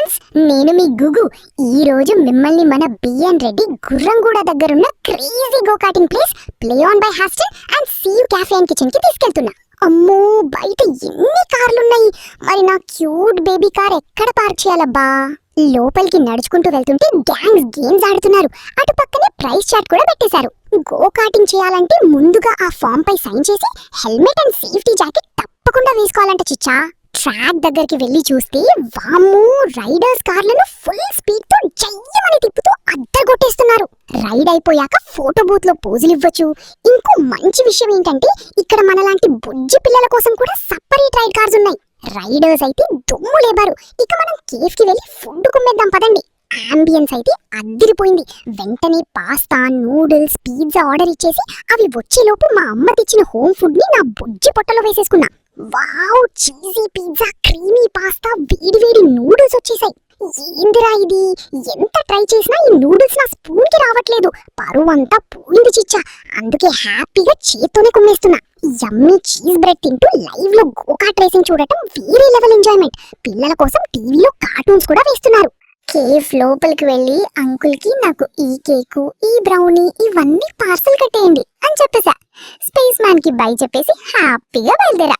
Friends, నేను మీ గుగు. ఈ రోజు మిమ్మల్ని మన బిఎన్ రెడ్డి గుర్రంగూడ దగ్గరున్న crazy go karting place play on by hostel and sieve cafe and kitchen కి తీసుకెళ్తున్నా. అమ్మో, బయట ఎన్ని కార్లున్నాయి. మరి నా క్యూట్ బేబీ కార్ ఎక్కడ పార్క్ చేయాలబ్బా? లోపలికి నడుచుకుంటూ వెళ్తుంటే గ్యాంగ్స్ గేమ్స్ ఆడుతున్నారు. అటు పక్కనే ప్రైస్ చార్ట్ కూడా పెట్టేశారు. గో కార్టింగ్ చేయాలంటే ముందుగా ఆ ఫామ్ పై సైన్ చేసి హెల్మెట్ అండ్ సేఫ్టీ జాకెట్ తప్పకుండా వేసుకోవాలంట చిచ్చా. ట్రాక్ దగ్గరికి వెళ్లి చూస్తే వామ్మో, రైడర్స్ కార్లను ఫుల్ స్పీడ్ తో జయ్యమని తిప్పుతూ అద్దరగొట్టేస్తున్నారు. రైడ్ అయిపోయాక ఫోటో బూత్ లో పోజులు ఇవ్వచ్చు. ఇంకో మంచి విషయం ఏంటంటే ఇక్కడ మనలాంటి బుజ్జి పిల్లల కోసం కూడా సపరేట్ రైడ్ కార్స్ ఉన్నాయి. రైడర్స్ అయితే దుమ్ము లేబారు. ఇక మనం కేఫ్ కి వెళ్లి ఫుడ్ కుమ్మేద్దాం పదండి. అంబియన్స్ అయితే అద్దిరిపోయింది. వెంటనే పాస్తా, నూడిల్స్, పిజ్జా ఆర్డర్ ఇచ్చేసి అవి వచ్చేలోపు మా అమ్మ తెచ్చిన హోమ్ ఫుడ్ ని నా బుజ్జి పొట్టలో వేసేసుకున్నా. Wow, cheesy pizza, creamy pasta, వేడి వేడి నూడిల్స్ వచ్చేసాయి. ఏందిరా ఇది? ఎంత ట్రై చేసినా ఈ నూడిల్స్ నా స్పూన్ కి రావట్లేదు. పరువంతా పోయింది చిచ్చా. అందుకే హ్యాపీగా చేత్తోనే కుమ్మేస్తున్నా. యమ్మీ చీజ్ బ్రెడ్ తింటూ లైవ్ లో గోకార్ట్ రేసింగ్ చూడటం వేరే లెవెల్ ఎంజాయ్మెంట్. పిల్లల కోసం టీవీలో కార్టూన్స్ కూడా వేస్తున్నారు. కేఫ్ లోపలికి వెళ్ళి అంకుల్ కి నాకు ఈ కేకు, ఈ బ్రౌనీ ఇవన్నీ పార్సల్ కట్టేయండి అని చెప్పేసా. స్పేస్ మ్యాన్ కి బై చెప్పేసి హ్యాపీగా బయలుదేరా.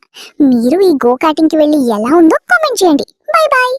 మీరు ఈ గో కార్టింగ్ కి వెళ్ళి ఎలా ఉందో కామెంట్ చేయండి. Bye bye.